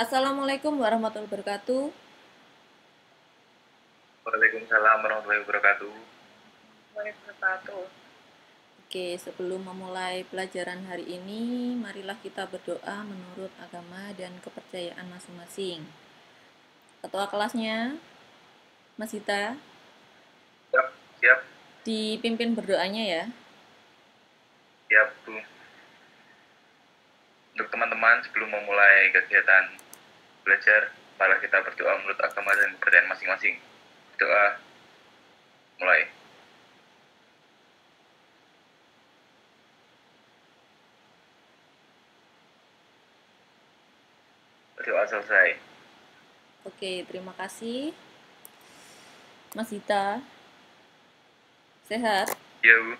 Assalamualaikum warahmatullahi wabarakatuh. Waalaikumsalam warahmatullahi wabarakatuh. Oke, sebelum memulai pelajaran hari ini, marilah kita berdoa menurut agama dan kepercayaan masing-masing. Ketua kelasnya, Mas Hita, Siap, siap, dipimpin berdoanya ya. siap, Bu. Untuk teman-teman, sebelum memulai kegiatan belajar, marilah kita berdoa menurut agama dan kepercayaan masing-masing. Doa, mulai. Doa selesai. Oke, terima kasih. Mas Hita, sehat? Ya, Bu.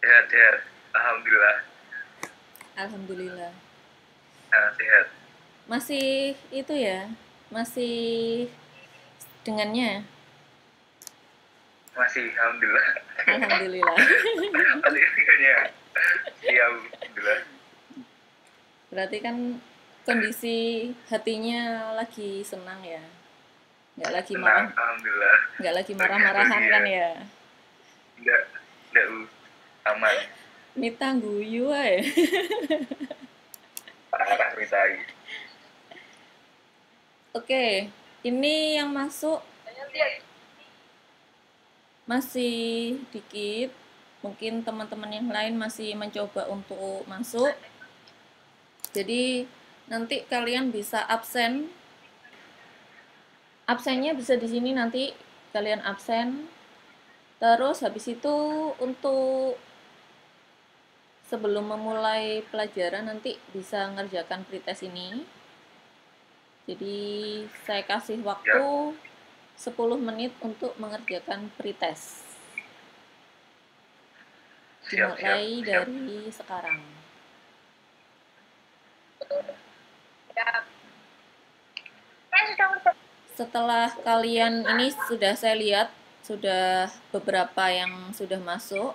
Sehat, sehat. Alhamdulillah. Alhamdulillah. Sehat. Masih itu ya, masih dengannya. Masih, Alhamdulillah. Alhamdulillah. Masih dengannya. Iya, Bu. Alhamdulillah. Berarti kan kondisi hatinya lagi senang ya, nggak lagi Tenang, marah, Alhamdulillah. nggak lagi marah-marahan kan ya. Enggak, Bu. Aman. Mita guyu ae. Parah, Ritai. Oke, ini yang masuk masih dikit. Mungkin teman-teman yang lain masih mencoba untuk masuk. Jadi nanti kalian bisa absen. Absennya bisa di sini nanti kalian absen. Terus habis itu untuk sebelum memulai pelajaran nanti bisa ngerjakan pretest ini. Jadi saya kasih Siap, waktu 10 menit untuk mengerjakan pretest. siap, siap, Dimulai siap. dari sekarang. Setelah kalian ini sudah saya lihat, sudah beberapa yang sudah masuk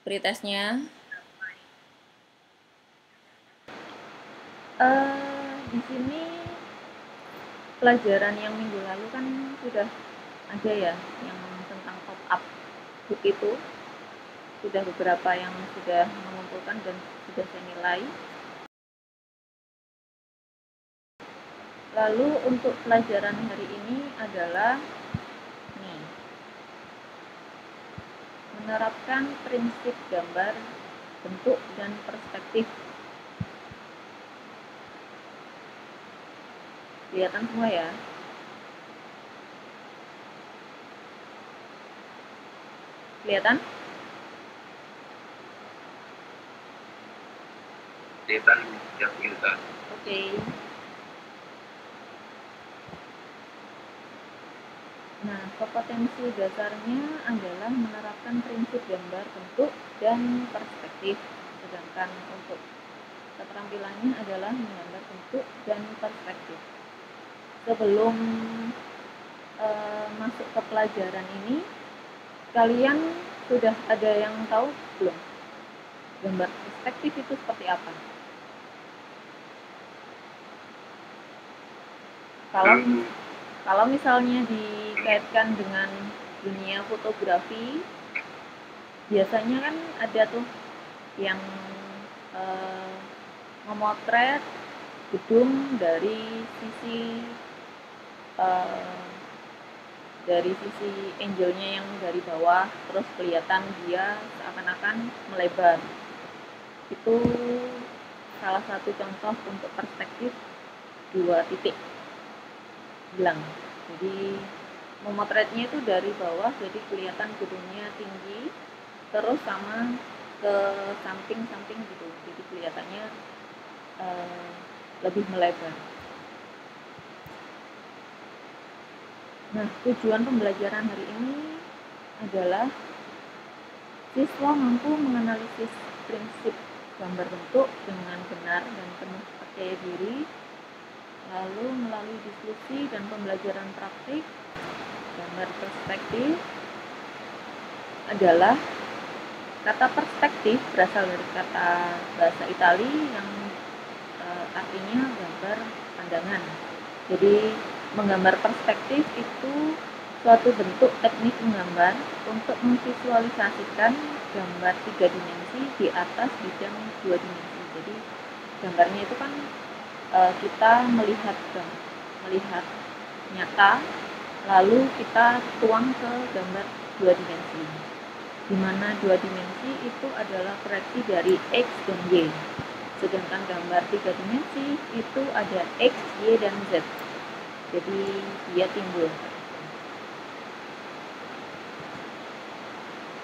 pretestnya. Di sini pelajaran yang minggu lalu kan sudah ada ya, yang tentang top up book itu. Sudah beberapa yang sudah mengumpulkan dan sudah saya nilai. Lalu untuk pelajaran hari ini adalah nih, menerapkan prinsip gambar, bentuk, dan perspektif. Kelihatan semua ya? Kelihatan? Kelihatan, siap, kita. Oke. Nah, kompetensi dasarnya adalah menerapkan prinsip gambar, bentuk, dan perspektif. Sedangkan untuk keterampilannya adalah menggambar bentuk dan perspektif. Sebelum masuk ke pelajaran ini, kalian sudah ada yang tahu belum? Gambar perspektif itu seperti apa? Kalau misalnya dikaitkan dengan dunia fotografi, biasanya kan ada tuh yang memotret gedung uh, dari sisi angle-nya yang dari bawah, terus kelihatan dia seakan-akan melebar. Itu salah satu contoh untuk perspektif dua titik bilang. Jadi memotretnya itu dari bawah, jadi kelihatan gedungnya tinggi, terus sama ke samping-samping gitu, jadi kelihatannya lebih melebar. Nah, tujuan pembelajaran hari ini adalah siswa mampu menganalisis prinsip gambar bentuk dengan benar dan penuh percaya diri, lalu melalui diskusi dan pembelajaran praktik. Gambar perspektif adalah kata perspektif berasal dari kata bahasa Italia yang artinya menggambar pandangan. Jadi menggambar perspektif itu suatu bentuk teknik menggambar untuk memvisualisasikan gambar 3 dimensi di atas bidang 2 dimensi. Jadi gambarnya itu kan kita melihat nyata, lalu kita tuang ke gambar 2 dimensi, di mana 2 dimensi itu adalah proyeksi dari X dan Y, sedangkan gambar 3 dimensi itu ada X, Y, dan Z, jadi dia timbul.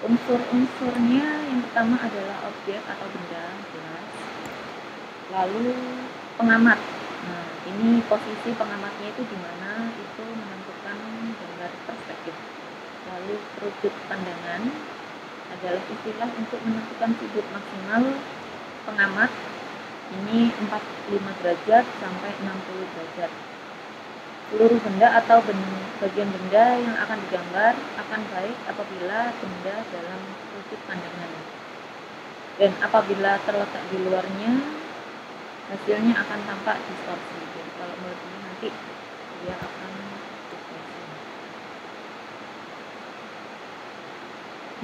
Unsur-unsurnya yang pertama adalah objek atau benda, jelas. Lalu pengamat. Nah, ini posisi pengamatnya itu di mana, itu menentukan gambar perspektif. Lalu sudut pandangan adalah istilah untuk menentukan sudut maksimal pengamat. Ini 45 derajat sampai 60 derajat. Seluruh benda atau bagian benda yang akan digambar akan baik apabila benda dalam sudut pandangan, dan apabila terletak di luarnya hasilnya akan tampak distorsi. Jadi kalau melebihi nanti dia akan distorsi.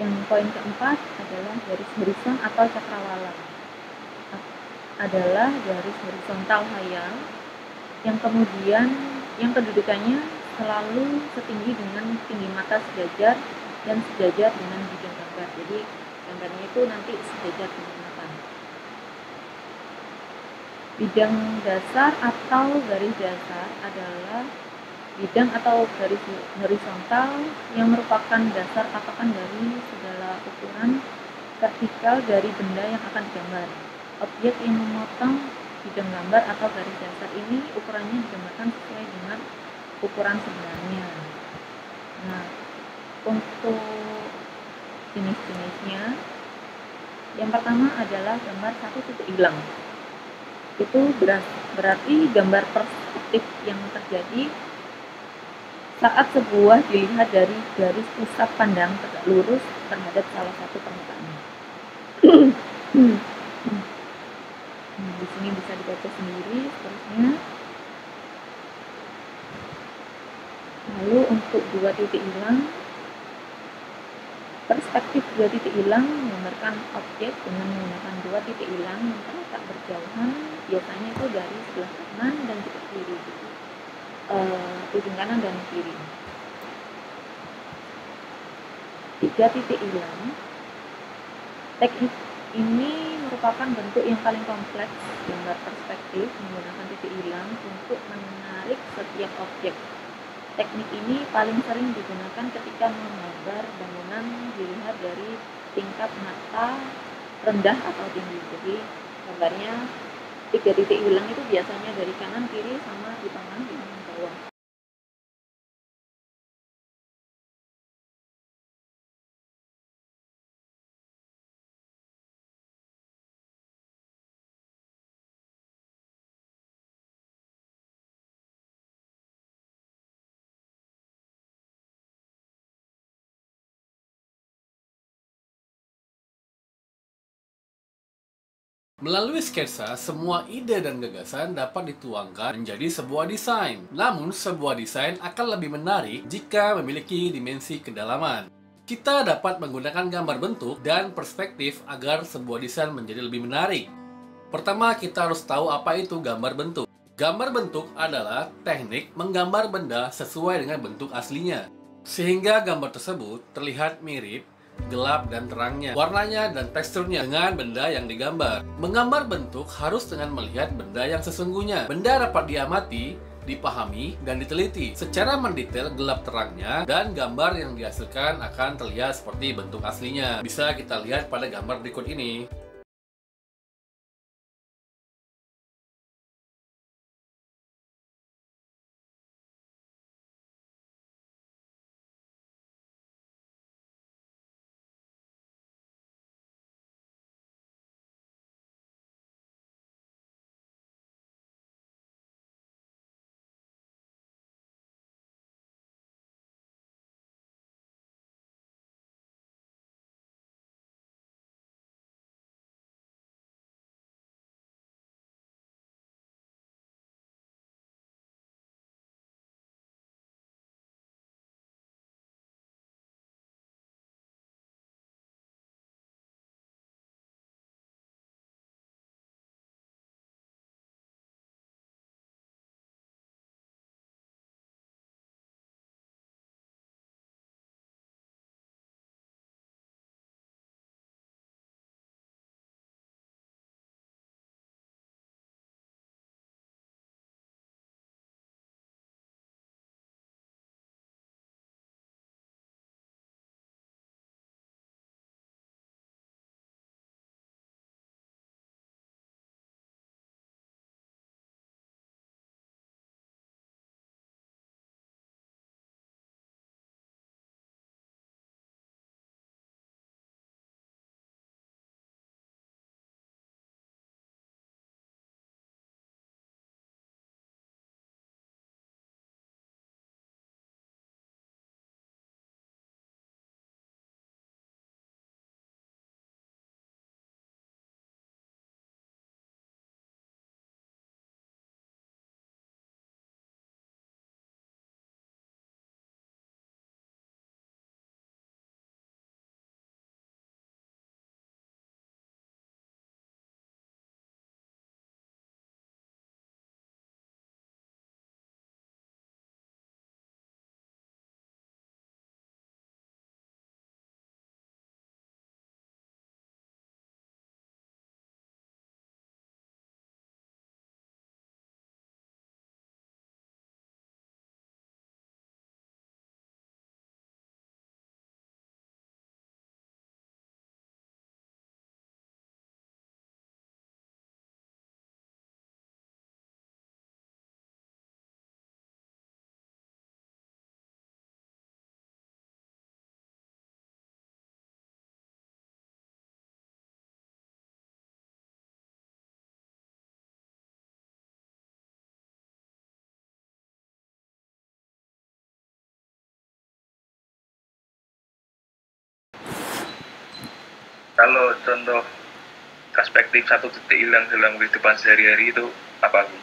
Yang poin keempat adalah garis horizon atau cakrawala. Adalah garis horizontal hayal yang kemudian yang kedudukannya selalu setinggi dengan tinggi mata sejajar dan sejajar dengan bidang gambar. Jadi gambarnya itu nanti sejajar dengan mata. Bidang dasar atau garis dasar adalah bidang atau garis horizontal yang merupakan dasar patokan dari segala ukuran vertikal dari benda yang akan digambar. Objek yang memotong bidang gambar atau garis dasar ini ukurannya digambarkan sesuai dengan ukuran sebenarnya. Nah, untuk jenis-jenisnya, yang pertama adalah gambar satu titik hilang. Itu berarti gambar perspektif yang terjadi saat sebuah dilihat dari garis pusat pandang tegak lurus terhadap salah satu permukaan. Di sini bisa dibaca sendiri seterusnya. Lalu untuk 2 titik hilang, perspektif 2 titik hilang menggambarkan objek dengan menggunakan 2 titik hilang yang terletak berjauhan, biasanya itu dari sebelah kanan dan juga kiri, ujung kanan dan kiri. 3 titik hilang, teknik ini merupakan bentuk yang paling kompleks gambar perspektif menggunakan titik hilang untuk menarik setiap objek. Teknik ini paling sering digunakan ketika menggambar bangunan dilihat dari tingkat mata rendah atau tinggi. Jadi gambarnya 3 titik hilang itu biasanya dari kanan, kiri, sama di tengah dan bawah. Melalui sketsa, semua ide dan gagasan dapat dituangkan menjadi sebuah desain. Namun, sebuah desain akan lebih menarik jika memiliki dimensi kedalaman. Kita dapat menggunakan gambar bentuk dan perspektif agar sebuah desain menjadi lebih menarik. Pertama, kita harus tahu apa itu gambar bentuk. Gambar bentuk adalah teknik menggambar benda sesuai dengan bentuk aslinya, sehingga gambar tersebut terlihat mirip, gelap dan terangnya, warnanya dan teksturnya dengan benda yang digambar. Menggambar bentuk harus dengan melihat benda yang sesungguhnya. Benda dapat diamati, dipahami, dan diteliti secara mendetail gelap terangnya, dan gambar yang dihasilkan akan terlihat seperti bentuk aslinya. Bisa kita lihat pada gambar berikut ini. Kalau contoh perspektif satu titik hilang dalam kehidupan sehari-hari itu apa, Bu?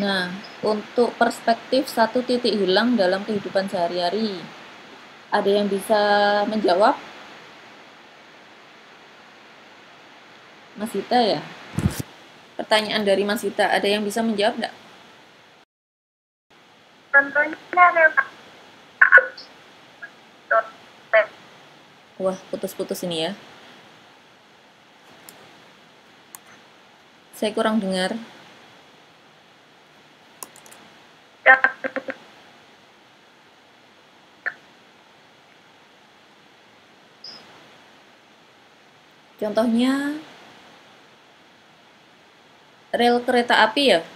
Nah, untuk perspektif satu titik hilang dalam kehidupan sehari-hari, ada yang bisa menjawab? Mas Hita ya? Pertanyaan dari Mas Hita, ada yang bisa menjawab enggak? Tentunya Wah, putus-putus ini ya. Saya kurang dengar. Contohnya rel kereta api ya?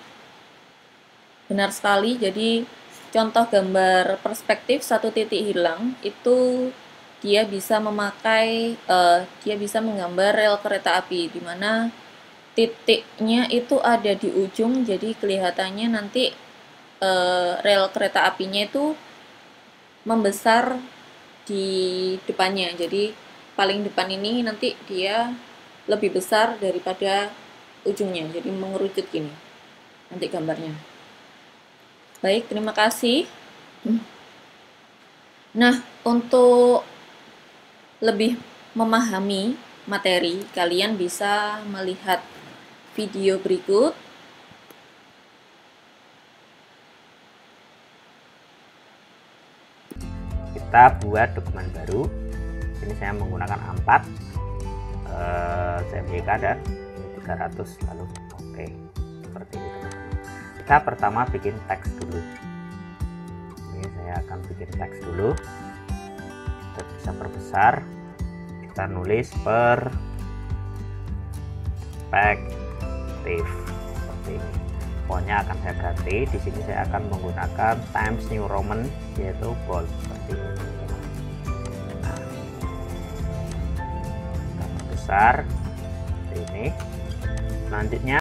Benar sekali, jadi contoh gambar perspektif satu titik hilang itu dia bisa menggambar rel kereta api di mana titiknya itu ada di ujung, jadi kelihatannya nanti rel kereta apinya itu membesar di depannya, jadi paling depan ini nanti dia lebih besar daripada ujungnya, jadi mengerucut gini nanti gambarnya. Baik, terima kasih. Nah, untuk lebih memahami materi, kalian bisa melihat video berikut. Kita buat dokumen baru. Ini saya menggunakan A4 CMYK dan 300 lalu oke, seperti itu. Kita pertama bikin teks dulu. Ini saya akan bikin teks dulu. Kita bisa perbesar. Kita nulis perspektif seperti ini. Fontnya akan saya ganti. Di sini saya akan menggunakan Times New Roman yaitu bold seperti ini. Nah, kita perbesar seperti ini. Selanjutnya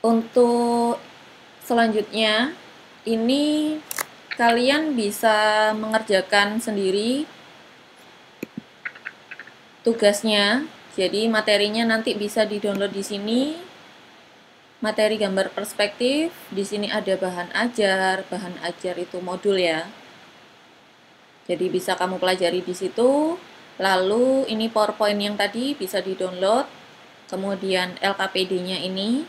Untuk selanjutnya, ini kalian bisa mengerjakan sendiri tugasnya. Jadi materinya nanti bisa di-download di sini. Materi gambar perspektif, di sini ada bahan ajar itu modul ya. Jadi bisa kamu pelajari di situ. Lalu ini PowerPoint yang tadi bisa di-download. Kemudian LKPD-nya ini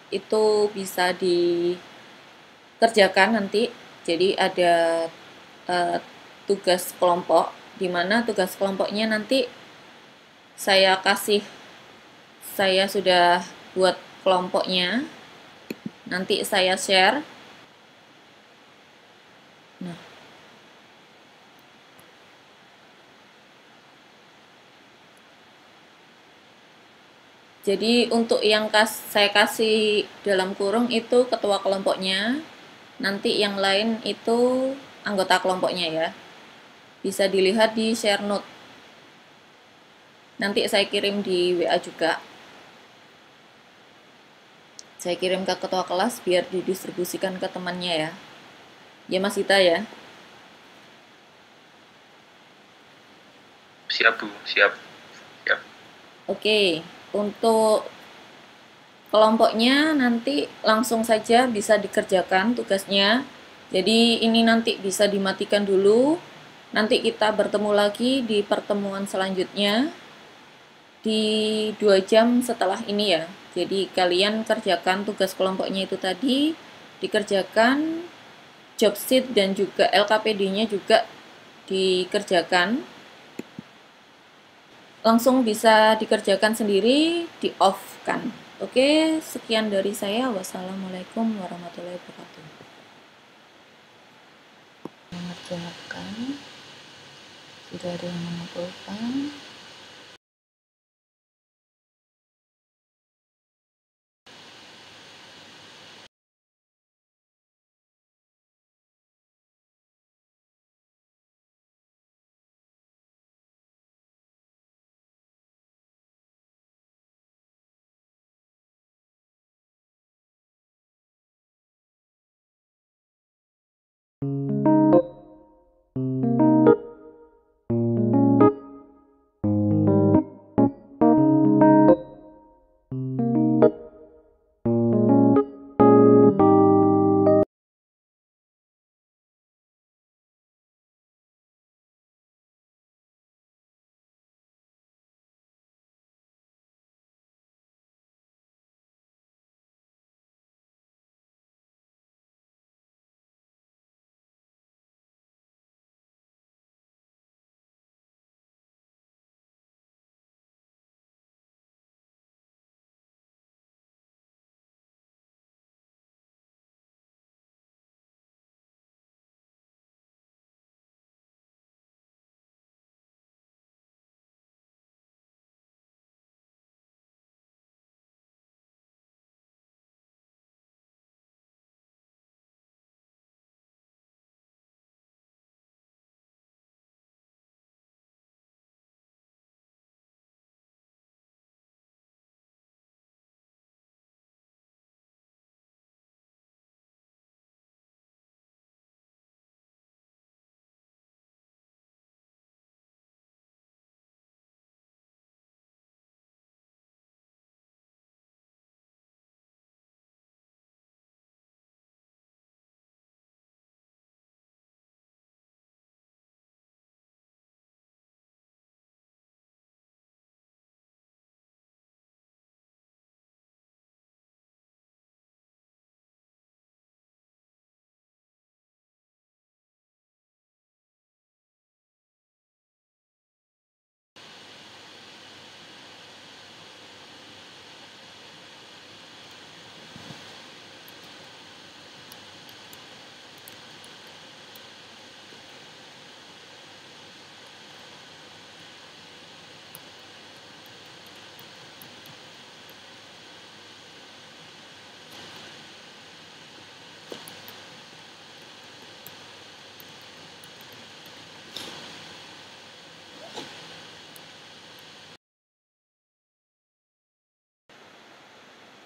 itu bisa dikerjakan nanti. Jadi ada tugas kelompok, di mana tugas kelompoknya nanti saya sudah buat kelompoknya, nanti saya share. Nah, jadi untuk yang saya kasih dalam kurung itu ketua kelompoknya, nanti yang lain itu anggota kelompoknya ya. Bisa dilihat di share note. Nanti saya kirim di WA juga. Saya kirim ke ketua kelas biar didistribusikan ke temannya ya. Ya Mas Ita ya. Siap Bu, siap. Oke, untuk kelompoknya nanti langsung saja bisa dikerjakan tugasnya. Jadi ini nanti bisa dimatikan dulu. Nanti kita bertemu lagi di pertemuan selanjutnya di 2 jam setelah ini ya. Jadi kalian kerjakan tugas kelompoknya itu tadi, dikerjakan, job sheet dan juga LKPD-nya juga dikerjakan. Langsung bisa dikerjakan sendiri, di off kan. Oke, sekian dari saya. Wassalamualaikum warahmatullahi wabarakatuh. Mengerjakan, sudah ada yang mengumpulkan.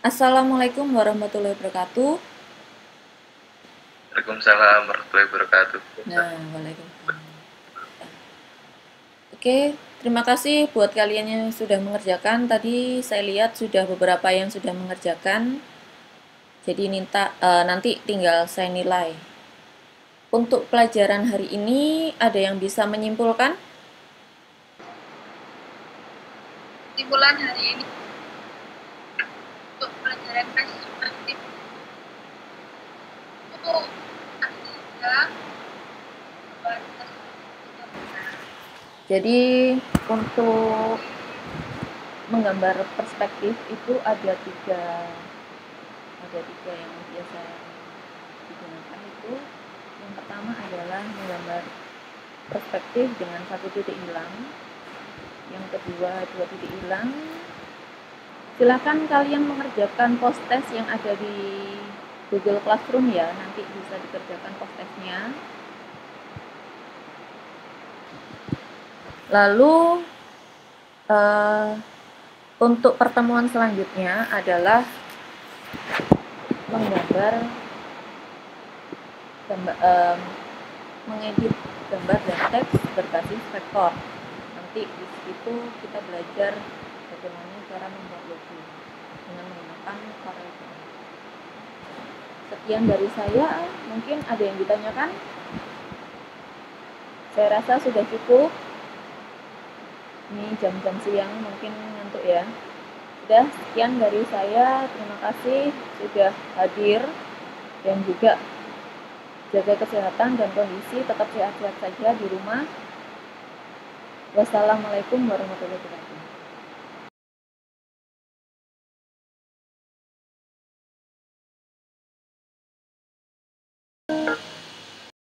Assalamualaikum warahmatullahi wabarakatuh. Waalaikumsalam warahmatullahi wabarakatuh. Nah, waalaikumsalam. Oke, Terima kasih buat kalian yang sudah mengerjakan. Tadi saya lihat sudah beberapa yang sudah mengerjakan. Jadi nanti tinggal saya nilai. Untuk pelajaran hari ini ada yang bisa menyimpulkan? Kesimpulan hari ini untuk pelajaran perspektif itu ada Jadi untuk menggambar perspektif itu ada tiga yang biasa digunakan itu. Yang pertama adalah menggambar perspektif dengan 1 titik hilang, yang kedua 2 titik hilang. Silakan kalian mengerjakan post test yang ada di Google Classroom ya, nanti bisa dikerjakan post testnya. Lalu untuk pertemuan selanjutnya adalah mengedit gambar dan teks berbasis vektor. Nanti di situ kita belajar bagaimana cara membuat logo dengan menggunakan Corel Draw. Sekian dari saya, mungkin ada yang ditanyakan? Saya rasa sudah cukup. Ini jam-jam siang, mungkin ngantuk ya. Sudah, sekian dari saya. Terima kasih sudah hadir dan juga jaga kesehatan dan kondisi, tetap sehat-sehat saja di rumah. Wassalamualaikum warahmatullahi wabarakatuh.